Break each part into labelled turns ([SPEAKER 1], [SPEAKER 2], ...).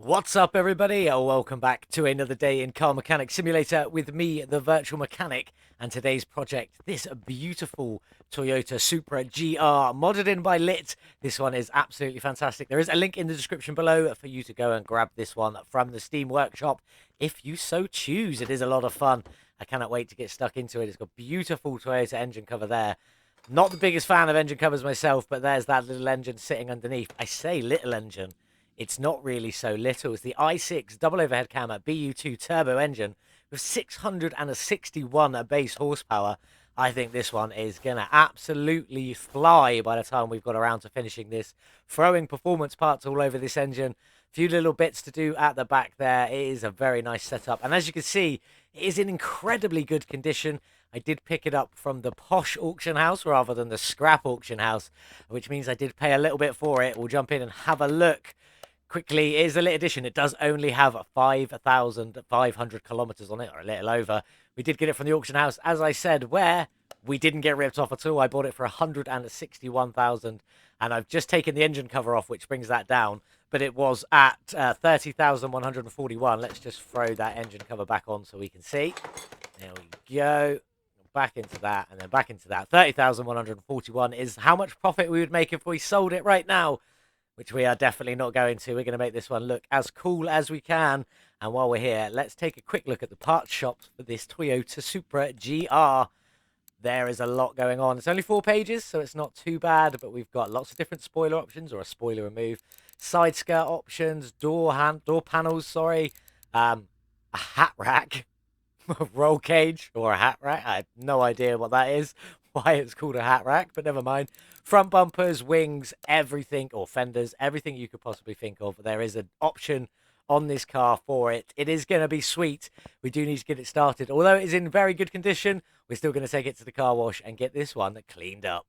[SPEAKER 1] What's up, everybody? Welcome back to another day in Car Mechanic Simulator with me, the Virtual Mechanic, and today's project, this beautiful Toyota Supra GR, modded in by Lit. This one is absolutely fantastic. There is a link in the description below for you to go and grab this one from the Steam Workshop, if you so choose. It is a lot of fun. I cannot wait to get stuck into it. It's got beautiful Toyota engine cover there. Not the biggest fan of engine covers myself, but there's that little engine sitting underneath. I say little engine. It's not really so little. It's the i6 double overhead cam BU2 turbo engine with 661 base horsepower. I think this one is going to absolutely fly by the time we've got around to finishing this. Throwing performance parts all over this engine. A few little bits to do at the back there. It is a very nice setup. And as you can see, it is in incredibly good condition. I did pick it up from the posh auction house rather than the scrap auction house, which means I did pay a little bit for it. We'll jump in and have a look. Quickly, it is a lit edition. It does only have 5,500 kilometers on it, or a little over. We did get it from the auction house, as I said, where we didn't get ripped off at all. I bought it for 161,000, and I've just taken the engine cover off, which brings that down. But it was at 30,141. Let's just throw that engine cover back on so we can see. There we go. Back into that, and then back into that. 30,141 is how much profit we would make if we sold it right now, which we are definitely not going to. We're going to make this one look as cool as we can. And while we're here, let's take a quick look at the parts shop for this Toyota Supra GR. There is a lot going on. It's only 4 pages, so it's not too bad, but we've got lots of different spoiler options, or a spoiler remove, side skirt options, door panels, sorry, a hat rack, a roll cage, or a hat rack. I have no idea what that is, why it's called a hat rack, but never mind. Front bumpers, wings, everything, or fenders, everything you could possibly think of. There is an option on this car for it. It is going to be sweet. We do need to get it started. Although it is in very good condition, we're still going to take it to the car wash and get this one cleaned up.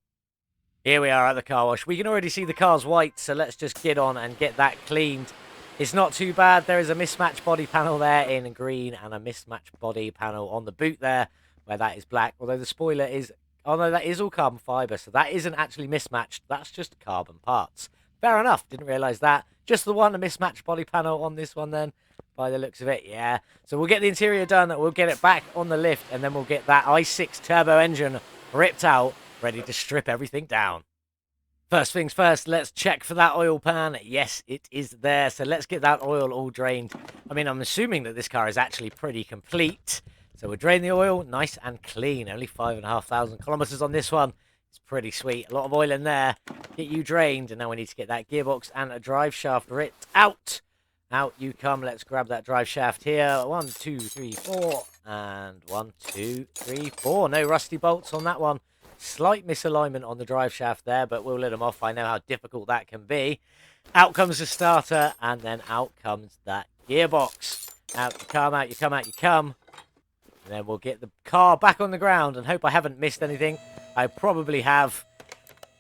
[SPEAKER 1] Here we are at the car wash. We can already see the car's white, so let's just get on and get that cleaned. It's not too bad. There is a mismatched body panel there in green and a mismatched body panel on the boot there, where that is black. Although the spoiler is... Oh, no, that is all carbon fibre, so that isn't actually mismatched. That's just carbon parts. Fair enough. Didn't realise that. Just the one, a mismatched body panel on this one then, by the looks of it. Yeah. So we'll get the interior done. We'll get it back on the lift, and then we'll get that i6 turbo engine ripped out, ready to strip everything down. First things first, let's check for that oil pan. Yes, it is there. So let's get that oil all drained. I mean, I'm assuming that this car is actually pretty complete. So we'll drain the oil nice and clean. Only 5,500 kilometers on this one. It's pretty sweet. A lot of oil in there. Get you drained. And now we need to get that gearbox and a drive shaft ripped out. Out you come. Let's grab that drive shaft here. 1, 2, 3, 4. And 1, 2, 3, 4. No rusty bolts on that one. Slight misalignment on the drive shaft there, but we'll let them off. I know how difficult that can be. Out comes the starter, and then out comes that gearbox. Out you come, out you come, out you come. And then we'll get the car back on the ground and hope I haven't missed anything. I probably have.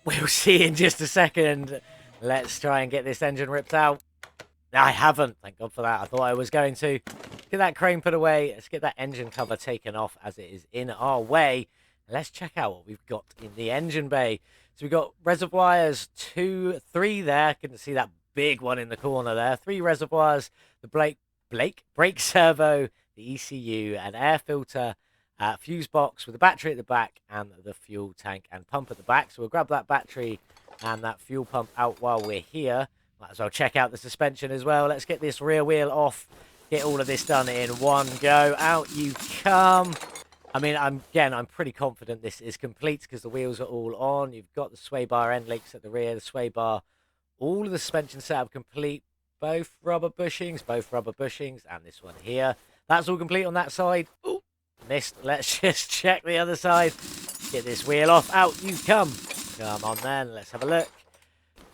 [SPEAKER 1] We'll see in just a second. Let's try and get this engine ripped out. I haven't. Thank God for that. I thought I was going to. Get that crane put away. Let's get that engine cover taken off as it is in our way. Let's check out what we've got in the engine bay. So we've got reservoirs 2, 3 there. Couldn't see that big one in the corner there. 3 reservoirs. The brake servo, the ECU, an air filter, fuse box with a battery at the back, and the fuel tank and pump at the back. So we'll grab that battery and that fuel pump out while we're here. Might as well check out the suspension as well. Let's get this rear wheel off. Get all of this done in one go. Out you come. I mean, I'm pretty confident this is complete because the wheels are all on. You've got the sway bar end links at the rear, the sway bar, all of the suspension setup complete. Both rubber bushings, and this one here. That's all complete on that side. Ooh, missed. Let's just check the other side. Get this wheel off. Out you come. Come on then. Let's have a look.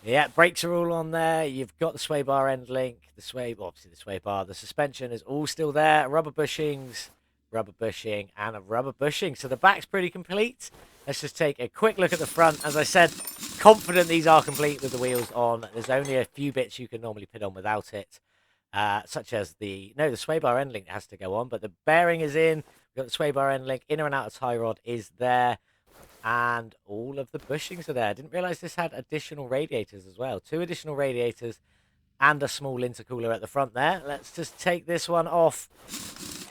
[SPEAKER 1] Yeah, brakes are all on there. You've got the sway bar end link. Obviously the sway bar. The suspension is all still there. Rubber bushings, rubber bushing, and a rubber bushing. So the back's pretty complete. Let's just take a quick look at the front. As I said, confident these are complete with the wheels on. There's only a few bits you can normally put on without it. Such as the sway bar end link has to go on, but the bearing is in. We've got the sway bar end link, inner and outer tie rod is there, and all of the bushings are there. I didn't realize this had additional radiators as well. 2 additional radiators, and a small intercooler at the front there. Let's just take this one off,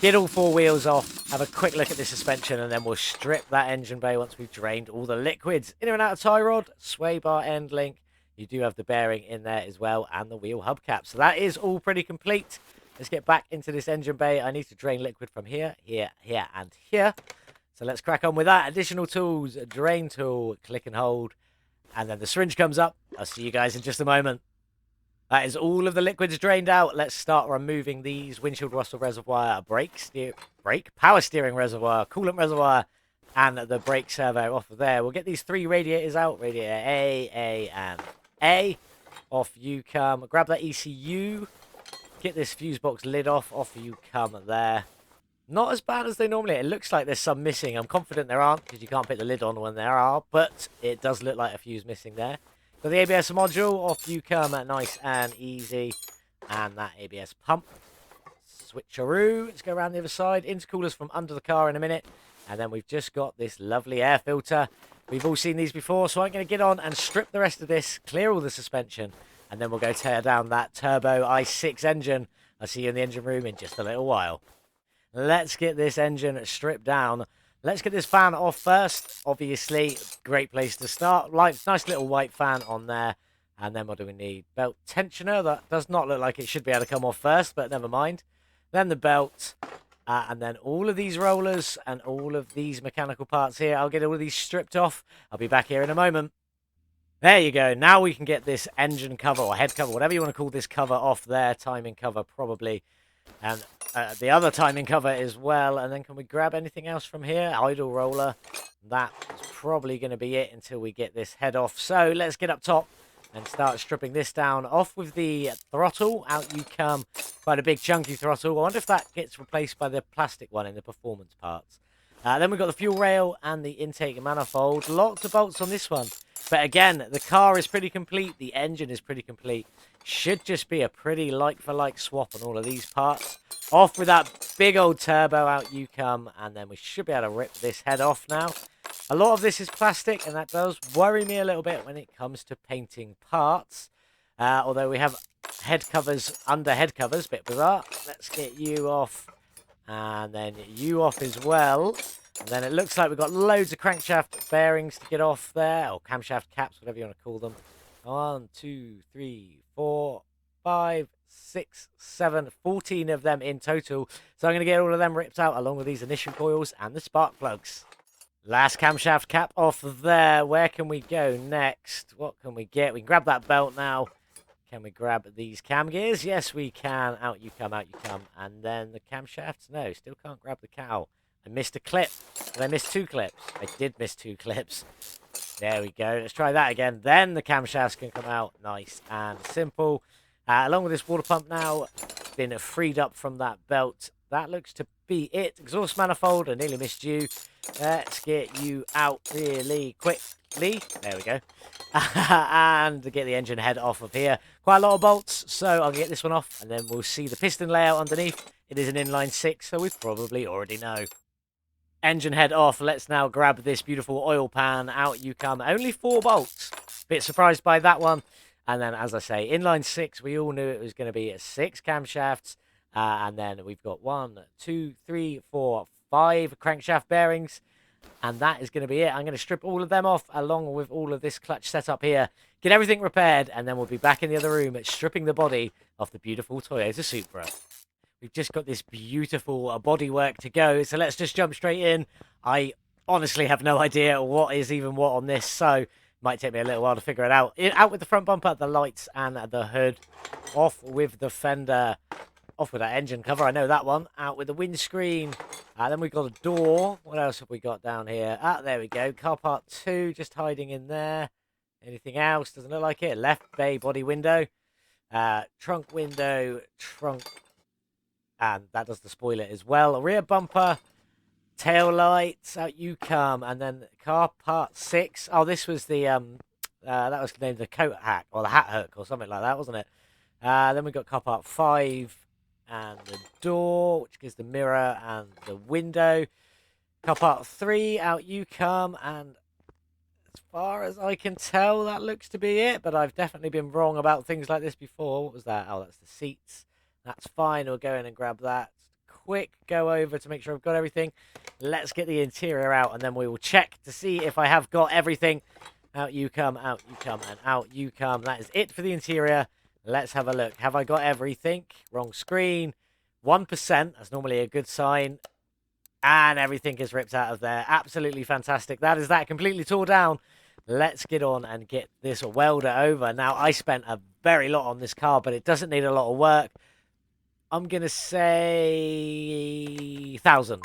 [SPEAKER 1] get all 4 wheels off, have a quick look at the suspension, and then we'll strip that engine bay once we've drained all the liquids. Inner and outer tie rod, sway bar end link. You do have the bearing in there as well, and the wheel hubcap. So that is all pretty complete. Let's get back into this engine bay. I need to drain liquid from here, here, here, and here. So let's crack on with that. Additional tools, a drain tool, click and hold, and then the syringe comes up. I'll see you guys in just a moment. That is all of the liquids drained out. Let's start removing these windshield rustle reservoir, power steering reservoir, coolant reservoir, and the brake servo off of there. We'll get these 3 radiators out. Radiator A, and A. Off you come. Grab that ECU. Get this fuse box lid off. Off you come there. Not as bad as they normally are. It looks like there's some missing. I'm confident there aren't because you can't put the lid on when there are, but it does look like a fuse missing there. Got the ABS module. Off you come. Nice and easy. And that ABS pump. Switcheroo. Let's go around the other side. Intercoolers from under the car in a minute. And then we've just got this lovely air filter. We've all seen these before, so I'm going to get on and strip the rest of this, clear all the suspension, and then we'll go tear down that turbo i6 engine. I'll see you in the engine room in just a little while. Let's get this engine stripped down. Let's get this fan off first. Obviously, great place to start. Nice little white fan on there. And then what do we need? Belt tensioner. That does not look like it should be able to come off first, but never mind. Then the belt. And then all of these rollers and all of these mechanical parts here. I'll get all of these stripped off. I'll be back here in a moment. There you go. Now we can get this engine cover or head cover, whatever you want to call this cover, off there. Timing cover probably. And the other timing cover as well. And then can we grab anything else from here? Idle roller. That is probably going to be it until we get this head off. So let's get up top and start stripping this down. Off with the throttle. Out you come. Quite a big chunky throttle. I wonder if that gets replaced by the plastic one in the performance parts. Then we've got the fuel rail and the intake manifold. Lots of bolts on this one. But again, the car is pretty complete. The engine is pretty complete. Should just be a pretty like-for-like swap on all of these parts. Off with that big old turbo. Out you come. And then we should be able to rip this head off now. A lot of this is plastic, and that does worry me a little bit when it comes to painting parts. Although we have head covers under head covers, bit bizarre. Let's get you off, and then you off as well. And then it looks like we've got loads of crankshaft bearings to get off there, or camshaft caps, whatever you want to call them. 1, 2, 3, 4, 5, 6, 7, 14 of them in total. So I'm going to get all of them ripped out along with these ignition coils and the spark plugs. Last camshaft cap off there. Where can we go next? What can we get? We can grab that belt now. Can we grab these cam gears? Yes, we can. Out you come, out you come. And then the camshafts? No, still can't grab the cowl. I missed a clip. Did I miss 2 clips? I did miss 2 clips. There we go. Let's try that again. Then the camshafts can come out. Nice and simple. Along with this water pump now, been freed up from that belt. That looks to be it. Exhaust manifold. I nearly missed you. Let's get you out really quickly. There we go. And get the engine head off of here. Quite a lot of bolts, so I'll get this one off, and then we'll see the piston layout underneath. It is an inline 6, so we probably already know. Engine head off. Let's now grab this beautiful oil pan. Out you come. Only 4 bolts. Bit surprised by that one. And then, as I say, inline 6, we all knew it was going to be 6 camshafts. And then we've got 1, 2, 3, 4, 5 crankshaft bearings. And that is going to be it. I'm going to strip all of them off along with all of this clutch setup here. Get everything repaired. And then we'll be back in the other room stripping the body of the beautiful Toyota Supra. We've just got this beautiful bodywork to go. So let's just jump straight in. I honestly have no idea what is even what on this. So it might take me a little while to figure it out. Out with the front bumper, the lights and the hood. Off with the fender. Off with that engine cover, I know that one. Out with the windscreen. Then we've got a door. What else have we got down here? There we go. Car part 2, just hiding in there. Anything else? Doesn't look like it. Left bay body window. Trunk window. Trunk. And that does the spoiler as well. Rear bumper. Tail lights. Out you come. And then car part 6. Oh, this was the... that was named the coat hack. Or the hat hook or something like that, wasn't it? Then we've got car part 5. And the door, which gives the mirror and the window. Car part 3, out you come. And as far as I can tell, that looks to be it, but I've definitely been wrong about things like this before. What was that? Oh, that's the seats. That's fine. We'll go in and grab that. Quick go over to make sure I've got everything. Let's get the interior out, and then we will check to see if I have got everything. Out you come, and out you come. That is it for the interior. Let's have a look. Have I got everything? Wrong screen. 1%. That's normally a good sign. And everything is ripped out of there. Absolutely fantastic. That is that. Completely tore down. Let's get on and get this welder over. Now, I spent a very lot on this car, but it doesn't need a lot of work. I'm going to say 1,000.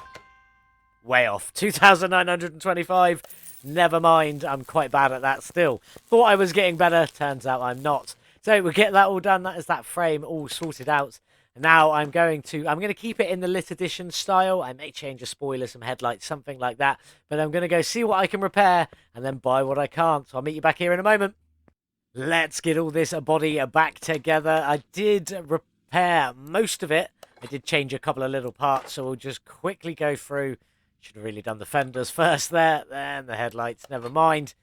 [SPEAKER 1] Way off. 2,925. Never mind. I'm quite bad at that still. Thought I was getting better. Turns out I'm not. So we'll get that all done. That is that frame all sorted out. Now I'm going to keep it in the lit edition style. I may change a spoiler, some headlights, something like that. But I'm going to go see what I can repair and then buy what I can't. So I'll meet you back here in a moment. Let's get all this body back together. I did repair most of it. I did change a couple of little parts. So we'll just quickly go through. Should have really done the fenders first there. Then the headlights, never mind.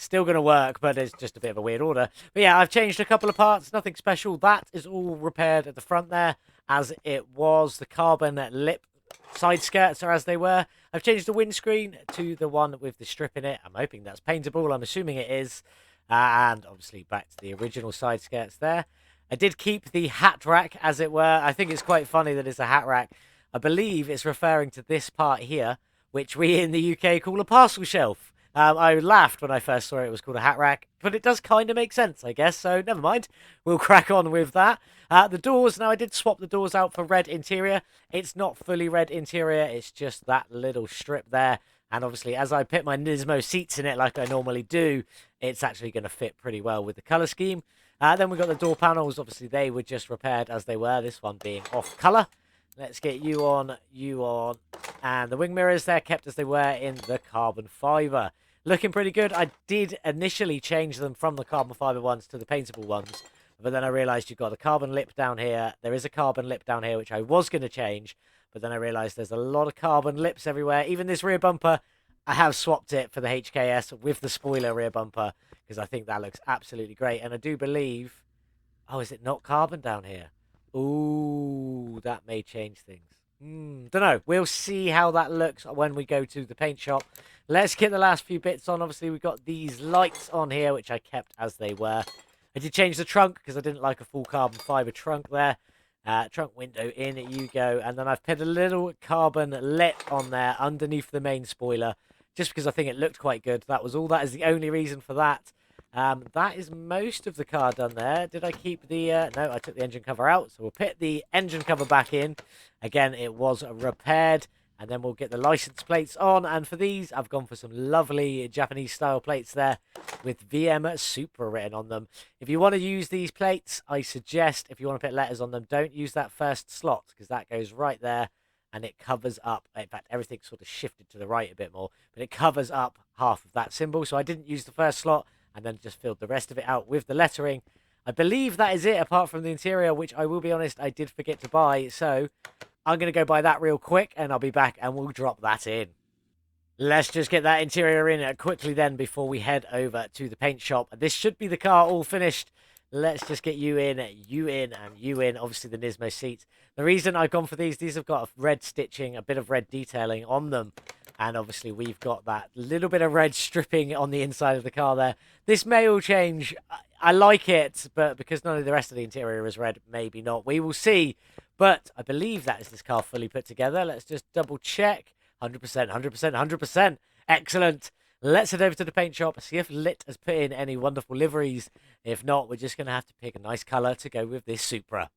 [SPEAKER 1] Still going to work, but it's just a bit of a weird order. But yeah, I've changed a couple of parts. Nothing special. That is all repaired at the front there, as it was. The carbon lip side skirts are as they were. I've changed the windscreen to the one with the strip in it. I'm hoping that's paintable. I'm assuming it is. And obviously back to the original side skirts there. I did keep the hat rack, as it were. I think it's quite funny that it's a hat rack. I believe it's referring to this part here, which we in the UK call a parcel shelf. I laughed when I first saw it was called a hat rack, but it does kind of make sense, I guess, so never mind. We'll crack on with that. The doors, now I did swap the doors out for red interior. It's not fully red interior, it's just that little strip there. And obviously, as I put my Nismo seats in it like I normally do, it's actually going to fit pretty well with the colour scheme. Then we've got the door panels. Obviously, they were just repaired as they were, this one being off colour. Let's get you on, and the wing mirrors there kept as they were in the carbon fibre. Looking pretty good. I did initially change them from the carbon fibre ones to the paintable ones, but then I realised you've got a carbon lip down here. There is a carbon lip down here, which I was going to change, but then I realised there's a lot of carbon lips everywhere. Even this rear bumper, I have swapped it for the HKS with the spoiler rear bumper, because I think that looks absolutely great. And I do believe... Oh, is it not carbon down here? Ooh, that may change things. Don't know. We'll see how that looks when we go to the paint shop. Let's get the last few bits on. Obviously, we've got these lights on here, which I kept as they were. I did change the trunk because I didn't like a full carbon fibre trunk there. Trunk window in, you go. And then I've put a little carbon lip on there underneath the main spoiler, just because I think it looked quite good. That was all. That is the only reason for that. That is most of the car done there. Did I keep the... No, I took the engine cover out. So we'll put the engine cover back in. Again, it was repaired. And then we'll get the license plates on. And for these, I've gone for some lovely Japanese-style plates there with VM Supra written on them. If you want to use these plates, I suggest, if you want to put letters on them, don't use that first slot, because that goes right there. And it covers up... In fact, everything's sort of shifted to the right a bit more. But it covers up half of that symbol. So I didn't use the first slot, and then just filled the rest of it out with the lettering. I believe that is it, apart from the interior, which I will be honest, I did forget to buy. So I'm going to go buy that real quick, and I'll be back, and we'll drop that in. Let's just get that interior in quickly then before we head over to the paint shop. This should be the car all finished. Let's just get you in, and you in. Obviously, the Nismo seats. The reason I've gone for these have got a red stitching, a bit of red detailing on them. And obviously, we've got that little bit of red stripping on the inside of the car there. This may all change. I like it, but because none of the rest of the interior is red, maybe not. We will see. But I believe that is this car fully put together. Let's just double check. 100%, 100%, 100%. Excellent. Let's head over to the paint shop, see if Lit has put in any wonderful liveries. If not, we're just going to have to pick a nice colour to go with this Supra.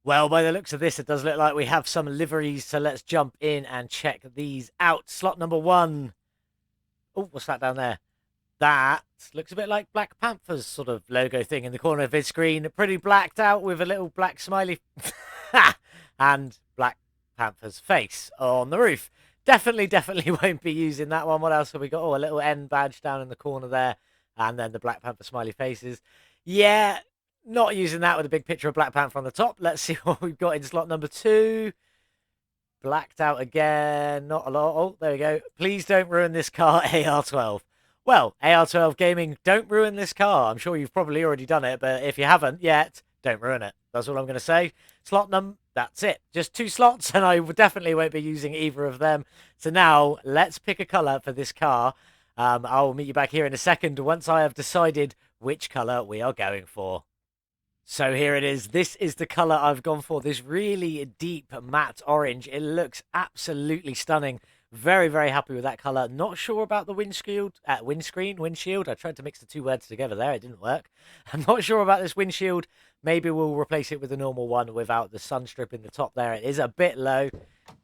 [SPEAKER 1] Well, by the looks of this, it does look like we have some liveries, so let's jump in and check these out. Slot number 1. Oh, what's that down there? That looks a bit like Black Panther's sort of logo thing in the corner of his screen. Pretty blacked out with a little black smiley and Black Panther's face on the roof. Definitely won't be using that one. What else have we got? Oh, a little N badge down in the corner there. And then the Black Panther smiley faces. Yeah. Not using that with a big picture of Black Panther on the top. Let's see what we've got in slot number 2. Blacked out again. Not a lot. Oh, there we go. Please don't ruin this car, AR12. Well, AR12 Gaming, don't ruin this car. I'm sure you've probably already done it, but if you haven't yet, don't ruin it. That's all I'm going to say. Slot num, that's it. Just 2 slots, and I definitely won't be using either of them. So now, let's pick a colour for this car. I'll meet you back here in a second once I have decided which colour we are going for. So here it is. This is the colour I've gone for. This really deep matte orange. It looks absolutely stunning. Very, very happy with that colour. Not sure about the windshield. I tried to mix the 2 words together there. It didn't work. I'm not sure about this windshield. Maybe we'll replace it with a normal one without the sun strip in the top there. It is a bit low.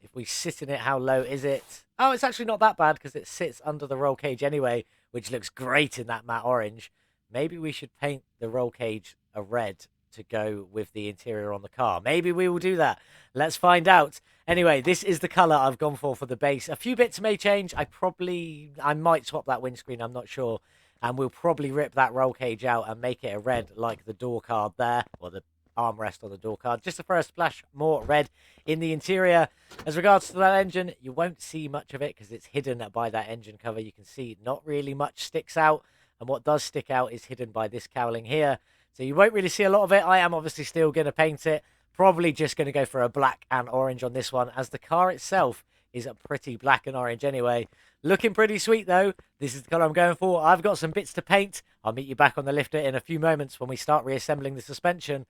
[SPEAKER 1] If we sit in it, how low is it? Oh, it's actually not that bad because it sits under the roll cage anyway, which looks great in that matte orange. Maybe we should paint the roll cage a red to go with the interior on the car. Maybe we will do that. Let's find out. Anyway, this is the colour I've gone for the base. A few bits may change. I might swap that windscreen. I'm not sure. And we'll probably rip that roll cage out and make it a red like the door card there, or the armrest on the door card, just for a splash more red in the interior. As regards to that engine, you won't see much of it because it's hidden by that engine cover. You can see not really much sticks out, and what does stick out is hidden by this cowling here. So you won't really see a lot of it. I am obviously still going to paint it. Probably just going to go for a black and orange on this one, as the car itself is a pretty black and orange anyway. Looking pretty sweet, though. This is the colour I'm going for. I've got some bits to paint. I'll meet you back on the lifter in a few moments when we start reassembling the suspension.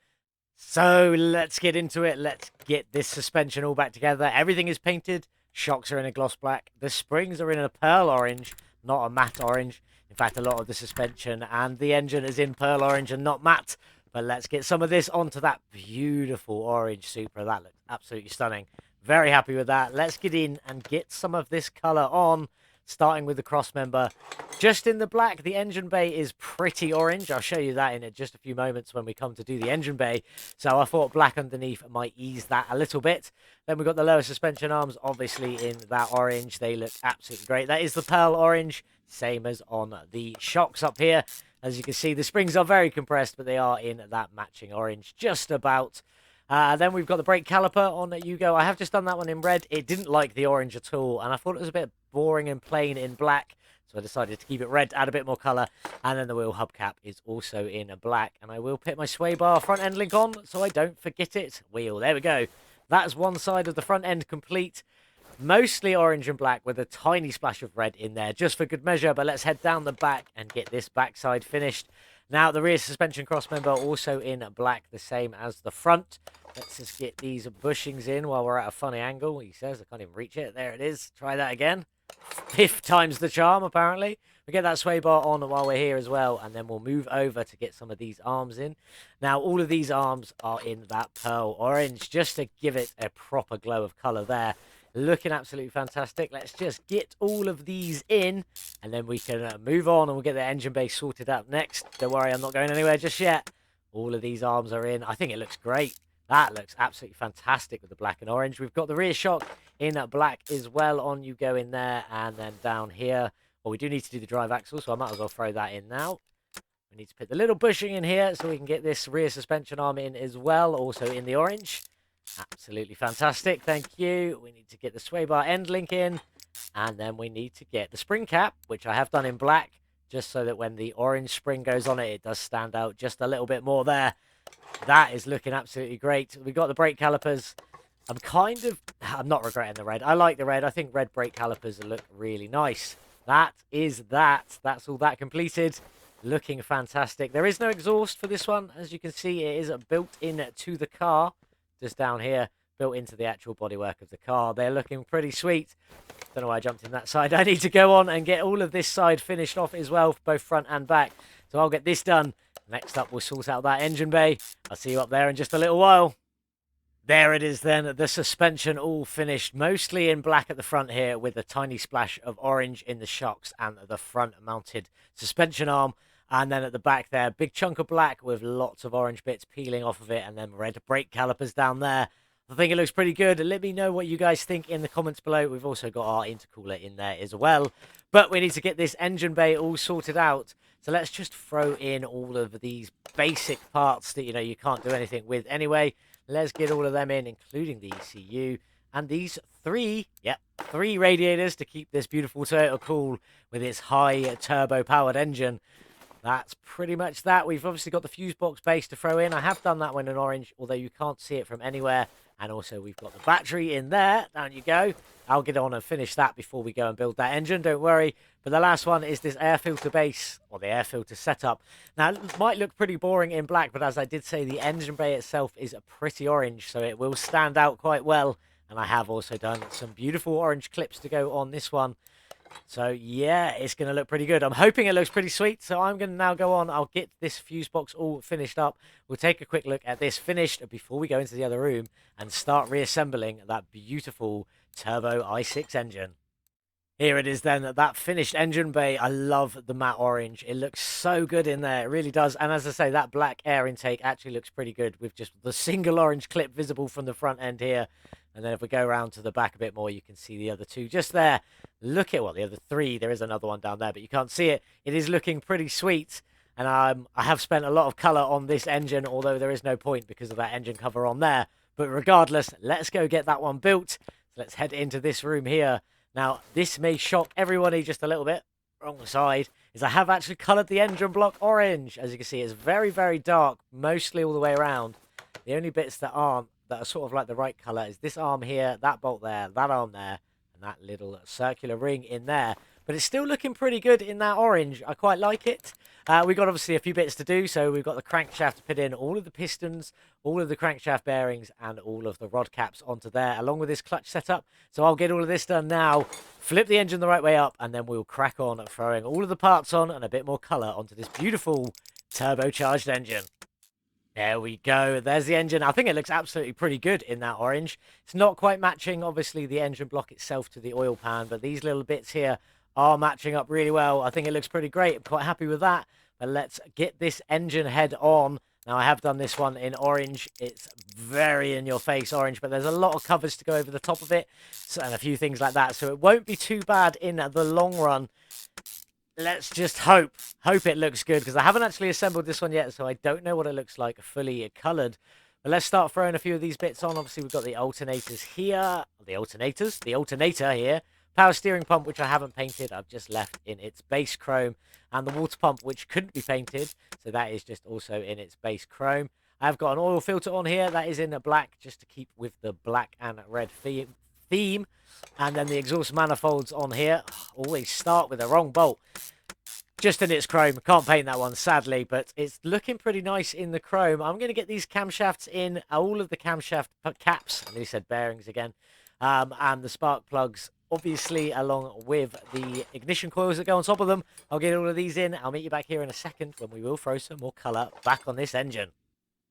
[SPEAKER 1] So let's get into it. Let's get this suspension all back together. Everything is painted. Shocks are in a gloss black. The springs are in a pearl orange, not a matte orange. In fact, a lot of the suspension and the engine is in pearl orange and not matte. But let's get some of this onto that beautiful orange Supra. That looks absolutely stunning. Very happy with that. Let's get in and get some of this colour on, starting with the cross member. Just in the black, the engine bay is pretty orange. I'll show you that in just a few moments when we come to do the engine bay. So I thought black underneath might ease that a little bit. Then we've got the lower suspension arms, obviously in that orange. They look absolutely great. That is the pearl orange, same as on the shocks up here. As you can see, the springs are very compressed, but they are in that matching orange, just about. Then we've got the brake caliper on Yugo. I have just done that one in red. It didn't like the orange at all, and I thought it was a bit boring and plain in black, so I decided to keep it red, add a bit more colour. And then the wheel hubcap is also in black, and I will put my sway bar front end link on so I don't forget it. Wheel, there we go. That's one side of the front end complete. Mostly orange and black with a tiny splash of red in there, just for good measure. But let's head down the back and get this backside finished. Now, the rear suspension crossmember also in black, the same as the front. Let's just get these bushings in while we're at a funny angle. He says I can't even reach it. There it is. Try that again. 5th time's the charm, apparently. We get that sway bar on while we're here as well, and then we'll move over to get some of these arms in. Now, all of these arms are in that pearl orange, just to give it a proper glow of colour there. Looking absolutely fantastic. Let's just get all of these in, and then we can move on, and we'll get the engine bay sorted out next. Don't worry, I'm not going anywhere just yet. All of these arms are in. I think it looks great. That looks absolutely fantastic with the black and orange. We've got the rear shock in black as well on you go in there, and then down here. Well, we do need to do the drive axle, so I might as well throw that in now. We need to put the little bushing in here so we can get this rear suspension arm in as well, also in the orange. Absolutely fantastic, thank you. We need to get the sway bar end link in, and then we need to get the spring cap, which I have done in black, just so that when the orange spring goes on it, it does stand out just a little bit more there. That is looking absolutely great. We've got the brake calipers. I'm not regretting the red. I like the red. I think red brake calipers look really nice. That is that. That's all that completed. Looking fantastic. There is no exhaust for this one. As you can see, it is built in to the car. Just down here, built into the actual bodywork of the car. They're looking pretty sweet. Don't know why I jumped in that side. I need to go on and get all of this side finished off as well, both front and back. So I'll get this done. Next up, we'll sort out that engine bay. I'll see you up there in just a little while. There it is then, the suspension all finished, mostly in black at the front here, with a tiny splash of orange in the shocks and the front mounted suspension arm. And then at the back there, big chunk of black with lots of orange bits peeling off of it, and then red brake calipers down there. I think it looks pretty good. Let me know what you guys think in the comments below. We've also got our intercooler in there as well. But we need to get this engine bay all sorted out. So let's just throw in all of these basic parts that, you can't do anything with anyway. Let's get all of them in, including the ECU and these three radiators to keep this beautiful Toyota cool with its high turbo powered engine. That's pretty much that. We've obviously got the fuse box base to throw in. I have done that one in orange, although you can't see it from anywhere. And also we've got the battery in there. Down you go. I'll get on and finish that before we go and build that engine. Don't worry. But the last one is this air filter base, or the air filter setup. Now, it might look pretty boring in black, but as I did say, the engine bay itself is a pretty orange, so it will stand out quite well. And I have also done some beautiful orange clips to go on this one. So, yeah, it's going to look pretty good. I'm hoping it looks pretty sweet. So I'm going to now go on. I'll get this fuse box all finished up. We'll take a quick look at this finished before we go into the other room and start reassembling that beautiful turbo i6 engine. Here it is then, that finished engine bay. I love the matte orange. It looks so good in there. It really does. And as I say, that black air intake actually looks pretty good with just the single orange clip visible from the front end here. And then if we go around to the back a bit more, you can see the other two just there. Look at, well, the other three. There is another one down there, but you can't see it. It is looking pretty sweet. And I have spent a lot of colour on this engine, although there is no point because of that engine cover on there. But regardless, let's go get that one built. So let's head into this room here. Now, this may shock everybody just a little bit. Wrong side. Is I have actually coloured the engine block orange. As you can see, it's very, very dark, mostly all the way around. The only bits that aren't, that are sort of like the right colour, is this arm here, that bolt there, that arm there, and that little circular ring in there. But it's still looking pretty good in that orange. I quite like it. We've got obviously a few bits to do. So we've got the crankshaft to put in, all of the pistons, all of the crankshaft bearings, and all of the rod caps onto there, along with this clutch setup. So I'll get all of this done now, flip the engine the right way up, and then we'll crack on throwing all of the parts on and a bit more colour onto this beautiful turbocharged engine. There we go. There's the engine. I think it looks absolutely pretty good in that orange. It's not quite matching, obviously, the engine block itself to the oil pan, but these little bits here are matching up really well. I think it looks pretty great. I'm quite happy with that. But let's get this engine head on. Now, I have done this one in orange. It's very in-your-face orange, but there's a lot of covers to go over the top of it, and a few things like that. So it won't be too bad in the long run. Let's just hope it looks good, because I haven't actually assembled this one yet, so I don't know what it looks like fully coloured. But let's start throwing a few of these bits on. Obviously, we've got the alternators here. The alternator here. Power steering pump, which I haven't painted. I've just left in its base chrome. And the water pump, which couldn't be painted. So that is just also in its base chrome. I've got an oil filter on here. That is in black, just to keep with the black and red theme. And then the exhaust manifolds on here. Always start with the wrong bolt. Just in its chrome. Can't paint that one, sadly, but it's looking pretty nice in the chrome. I'm going to get these camshafts in, all of the camshaft caps. I nearly said bearings again. And the spark plugs, obviously, along with the ignition coils that go on top of them. I'll get all of these in. I'll meet you back here in a second when we will throw some more colour back on this engine.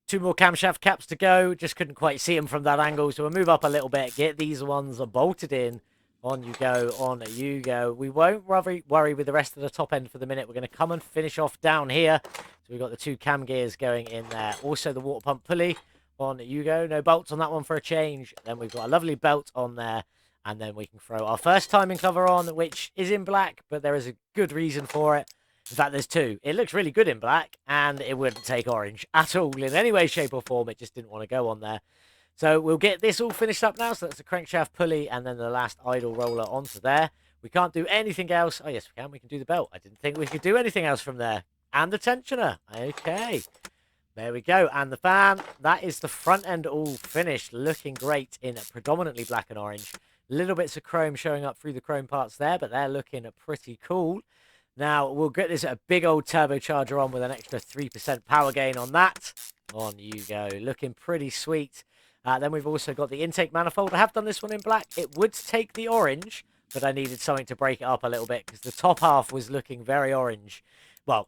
[SPEAKER 1] Two more camshaft caps to go. Just couldn't quite see them from that angle, so we'll move up a little bit. Get these ones bolted in. On you go, on you go. We won't worry with the rest of the top end for the minute. We're going to come and finish off down here. So we've got the two cam gears going in there. Also the water pump pulley. On you go. No bolts on that one for a change. Then we've got a lovely belt on there. And then we can throw our first timing cover on, which is in black, but there is a good reason for it. In fact, there's two. It looks really good in black, and it wouldn't take orange at all in any way, shape, or form. It just didn't want to go on there. So we'll get this all finished up now. So that's the crankshaft pulley, and then the last idle roller onto there. We can't do anything else. Oh, yes, we can. We can do the belt. I didn't think we could do anything else from there. And the tensioner. Okay. There we go. And the fan. That is the front end all finished. Looking great in predominantly black and orange. Little bits of chrome showing up through the chrome parts there, but they're looking pretty cool. Now, we'll get this big old turbocharger on with an extra 3% power gain on that. On you go. Looking pretty sweet. Then we've also got the intake manifold. I have done this one in black. It would take the orange, but I needed something to break it up a little bit because the top half was looking very orange. Well,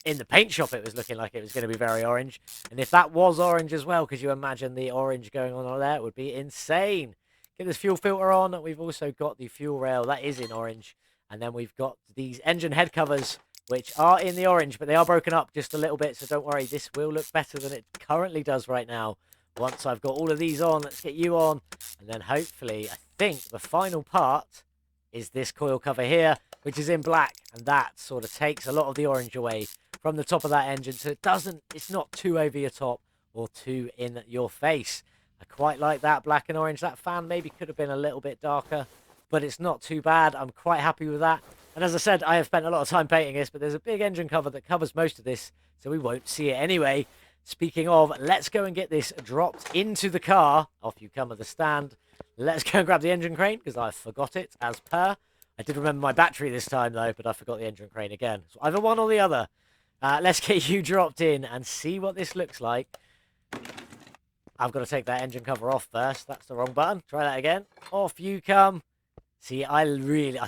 [SPEAKER 1] in the paint shop, it was looking like it was going to be very orange. And if that was orange as well, could you imagine the orange going on there? It would be insane. Get this fuel filter on. We've also got the fuel rail. That is in orange. And then we've got these engine head covers, which are in the orange, but they are broken up just a little bit. So don't worry, this will look better than it currently does right now. Once I've got all of these on, let's get you on. And then hopefully, I think the final part is this coil cover here, which is in black. And that sort of takes a lot of the orange away from the top of that engine. So it's not too over your top or too in your face. I quite like that black and orange. That fan maybe could have been a little bit darker, but it's not too bad. I'm quite happy with that. And as I said, I have spent a lot of time painting this, but there's a big engine cover that covers most of this, so we won't see it anyway. Speaking of, let's go and get this dropped into the car. Off you come at the stand. Let's go and grab the engine crane, because I forgot it, as per. I did remember my battery this time, though, but I forgot the engine crane again. So either one or the other. Let's get you dropped in and see what this looks like. I've got to take that engine cover off first. That's the wrong button. Try that again. Off you come. See, I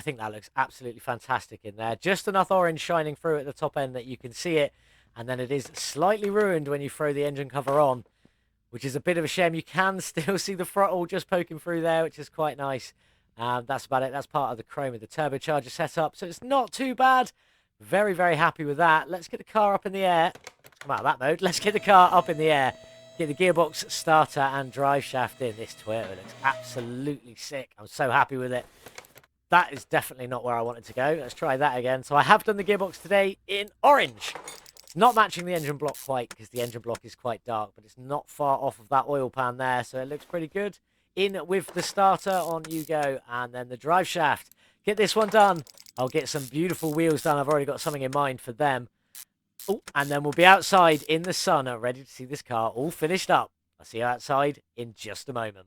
[SPEAKER 1] think that looks absolutely fantastic in there. Just enough orange shining through at the top end that you can see it. And then it is slightly ruined when you throw the engine cover on, which is a bit of a shame. You can still see the throttle just poking through there, which is quite nice. That's about it. That's part of the chrome of the turbocharger setup. So it's not too bad. Very, very happy with that. Let's get the car up in the air. Come out of that mode. Let's get the car up in the air. Get the gearbox, starter, and drive shaft in. This Toyota looks absolutely sick. I'm so happy with it. That is definitely not where I wanted to go. Let's try that again. So I have done the gearbox today in orange. It's not matching the engine block quite because the engine block is quite dark, but it's not far off of that oil pan there, so it looks pretty good. In with the starter, on you go, and then the drive shaft. Get this one done. I'll get some beautiful wheels done. I've already got something in mind for them. Oh, and then we'll be outside in the sun, ready to see this car all finished up. I'll see you outside in just a moment.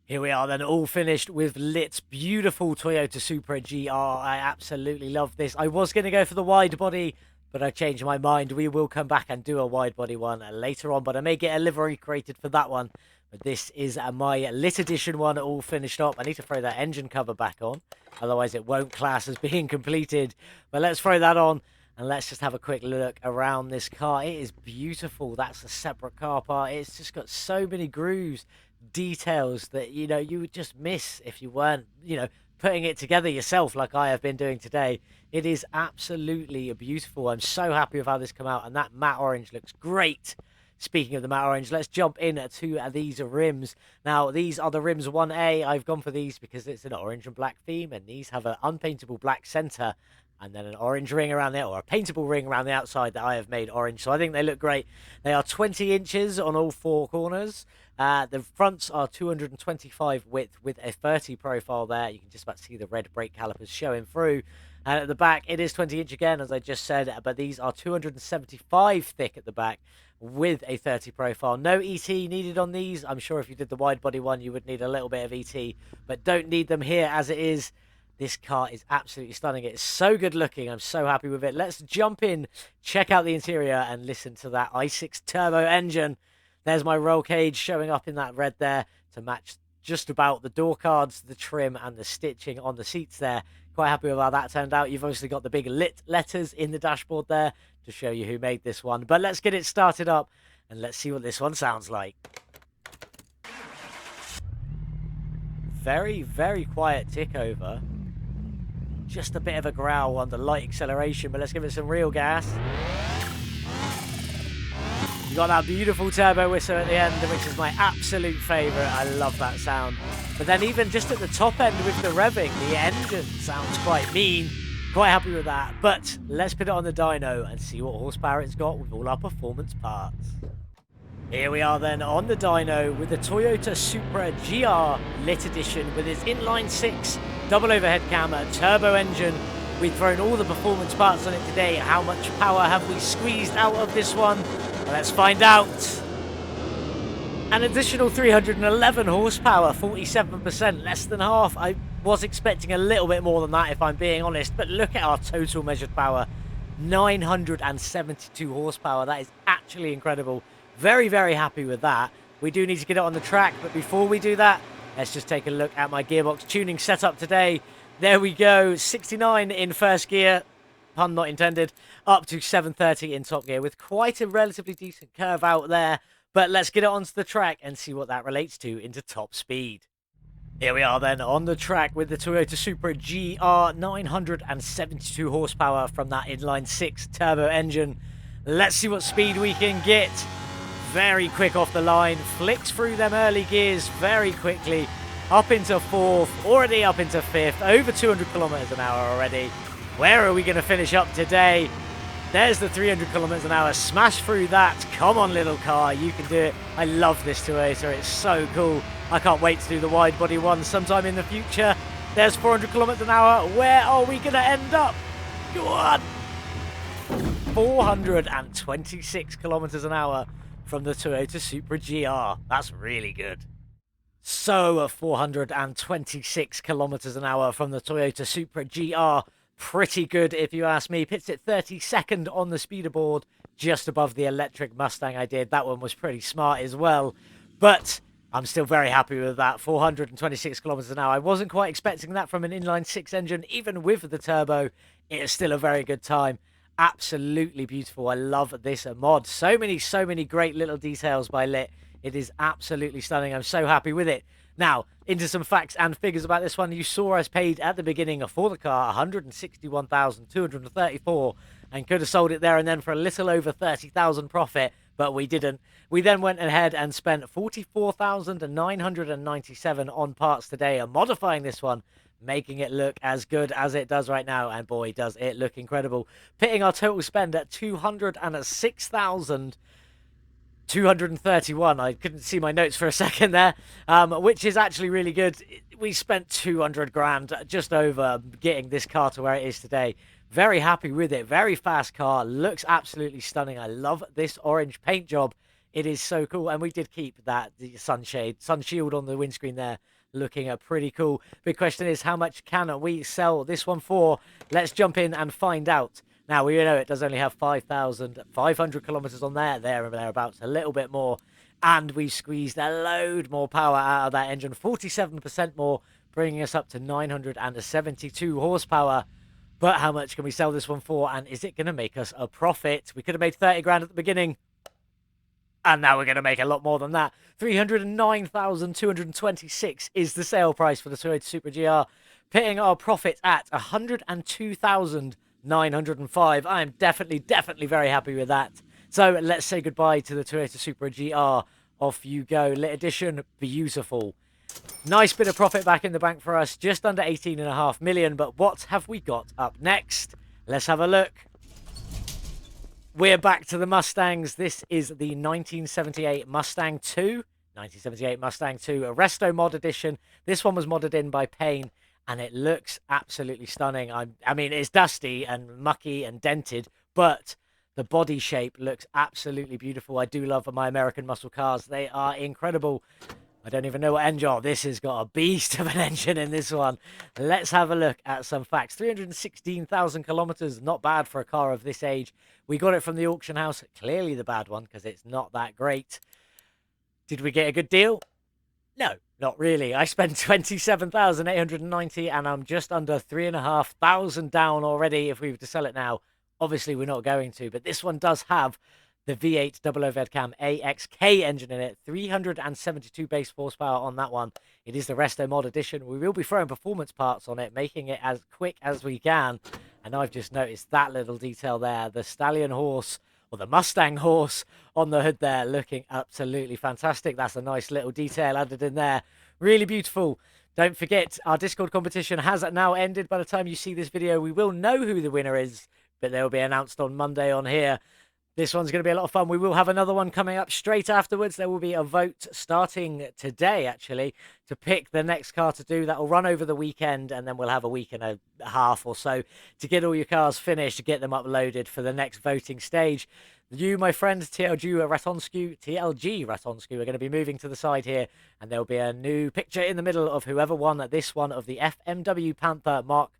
[SPEAKER 1] Here we are then, all finished with Lit's beautiful Toyota Supra GR. I absolutely love this. I was going to go for the wide body, but I changed my mind. We will come back and do a wide body one later on, but I may get a livery created for that one. But this is my Lit edition one, all finished up. I need to throw that engine cover back on, otherwise it won't class as being completed. But let's throw that on. And let's just have a quick look around this car. It is beautiful. That's a separate car part. It's just got so many grooves, details that, you know, you would just miss if you weren't, you know, putting it together yourself like I have been doing today. It is absolutely beautiful. I'm so happy with how this came out. And that matte orange looks great. Speaking of the matte orange, let's jump in to these rims. Now, these are the rims 1A. I've gone for these because it's an orange and black theme. And these have an unpaintable black center. And then an orange ring around there, or a paintable ring around the outside that I have made orange. So I think they look great. They are 20 inches on all four corners. The fronts are 225 width with a 30 profile there. You can just about see the red brake calipers showing through. And at the back, it is 20 inch again, as I just said. But these are 275 thick at the back with a 30 profile. No ET needed on these. I'm sure if you did the wide body one, you would need a little bit of ET. But don't need them here as it is. This car is absolutely stunning. It's so good looking. I'm so happy with it. Let's jump in, check out the interior, and listen to that i6 turbo engine. There's my roll cage showing up in that red there to match just about the door cards, the trim, and the stitching on the seats there. Quite happy with how that turned out. You've obviously got the big Lit letters in the dashboard there to show you who made this one. But let's get it started up, and let's see what this one sounds like. Very, very quiet tick over. Just a bit of a growl under light acceleration, but let's give it some real gas. You got that beautiful turbo whistle at the end, which is my absolute favourite. I love that sound. But then even just at the top end with the revving, the engine sounds quite mean. Quite happy with that. But let's put it on the dyno and see what horsepower it's got with all our performance parts. Here we are then on the dyno with the Toyota Supra GR Lit Edition with its inline 6 double overhead cam turbo engine. We've thrown all the performance parts on it today. How much power have we squeezed out of this one? Well, let's find out. An additional 311 horsepower, 47%, less than half. I was expecting a little bit more than that if I'm being honest, but look at our total measured power. 972 horsepower. That is actually incredible. Very, very happy with that. We do need to get it on the track, but before we do that, let's just take a look at my gearbox tuning setup today. There we go, 69 in first gear, pun not intended, up to 730 in top gear with quite a relatively decent curve out there. But let's get it onto the track and see what that relates to into top speed. Here we are then on the track with the Toyota Supra GR, 972 horsepower from that inline 6 turbo engine. Let's see what speed we can get. Very quick off the line, flicks through them early gears very quickly, up into fourth, already up into fifth, over 200 kilometers an hour already. Where are we going to finish up today? There's the 300 kilometers an hour. Smash through that. Come on, little car. You can do it. I love this Toyota. It's so cool. I can't wait to do the wide body one sometime in the future. There's 400 kilometers an hour. Where are we going to end up? Go on. 426 kilometers an hour from the Toyota Supra GR. That's really good. So 426 kilometers an hour from the Toyota Supra GR. Pretty good if you ask me. Pits it 32nd on the speederboard, just above the electric Mustang I did. That one was pretty smart as well. But I'm still very happy with that. 426 kilometers an hour. I wasn't quite expecting that from an inline-six engine. Even with the turbo, it is still a very good time. Absolutely beautiful. I love this mod. So many great little details by Lit. It is absolutely stunning. I'm so happy with it. Now, into some facts and figures about this one. You saw us paid at the beginning for the car $161,234 and could have sold it there and then for a little over 30,000 profit, but we didn't. We then went ahead and spent 44,997 on parts today and modifying this one, making it look as good as it does right now, and boy, does it look incredible. Pitting our total spend at 206,231. I couldn't see my notes for a second there, which is actually really good. We spent 200 grand just over getting this car to where it is today. Very happy with it. Very fast car. Looks absolutely stunning. I love this orange paint job. It is so cool. And we did keep the sun shield on the windscreen there, looking pretty cool. Big question is, how much can we sell this one for? Let's jump in and find out. Now, we know it does only have 5,500 kilometers on there and thereabouts, a little bit more. And we squeezed a load more power out of that engine, 47% more, bringing us up to 972 horsepower. But how much can we sell this one for? And is it going to make us a profit? We could have made 30 grand at the beginning, and now we're going to make a lot more than that. 309,226 is the sale price for the Toyota Supra GR, pitting our profit at 102,905. I am definitely very happy with that. So let's say goodbye to the Toyota Supra GR. Off you go. Lit edition, beautiful. Nice bit of profit back in the bank for us, just under 18.5 million. But what have we got up next? Let's have a look. We're back to the Mustangs. This is the 1978 Mustang 2. 1978 Mustang 2, a Resto mod edition. This one was modded in by Payne, and it looks absolutely stunning. I mean, it's dusty and mucky and dented, but the body shape looks absolutely beautiful. I do love my American muscle cars. They are incredible. I don't even know what engine. Oh, this has got a beast of an engine in this one. Let's have a look at some facts. 316,000 kilometers, not bad for a car of this age. We got it from the auction house. Clearly the bad one, because it's not that great. Did we get a good deal? No, not really. I spent 27,890 and I'm just under 3,500 down already if we were to sell it now. Obviously, we're not going to, but this one does have the V8 double overhead cam AXK engine in it. 372 base horsepower on that one. It is the Resto mod edition. We will be throwing performance parts on it, making it as quick as we can. And I've just noticed that little detail there. The Stallion horse, or the Mustang horse on the hood there, looking absolutely fantastic. That's a nice little detail added in there. Really beautiful. Don't forget, our Discord competition has now ended. By the time you see this video, we will know who the winner is, but they'll be announced on Monday on here. This one's going to be a lot of fun. We will have another one coming up straight afterwards. There will be a vote starting today, actually, to pick the next car to do. That will run over the weekend, and then we'll have a week and a half or so to get all your cars finished, to get them uploaded for the next voting stage. You, my friend, TLG Ratonscu, are going to be moving to the side here, and there will be a new picture in the middle of whoever won this one of the FMW Panther Mark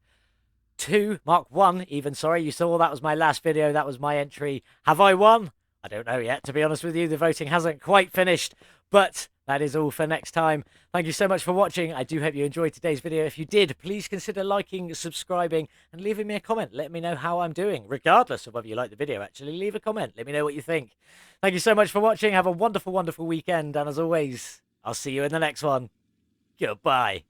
[SPEAKER 1] 1 even, sorry. You saw that was my last video. That was my entry. Have I won? I don't know yet, to be honest with you. The voting hasn't quite finished, but that is all for next time. Thank you so much for watching. I do hope you enjoyed today's video. If you did, please consider liking, subscribing, and leaving me a comment. Let me know how I'm doing, regardless of whether you like the video. Actually, leave a comment. Let me know what you think. Thank you so much for watching. Have a wonderful weekend, and as always, I'll see you in the next one. Goodbye.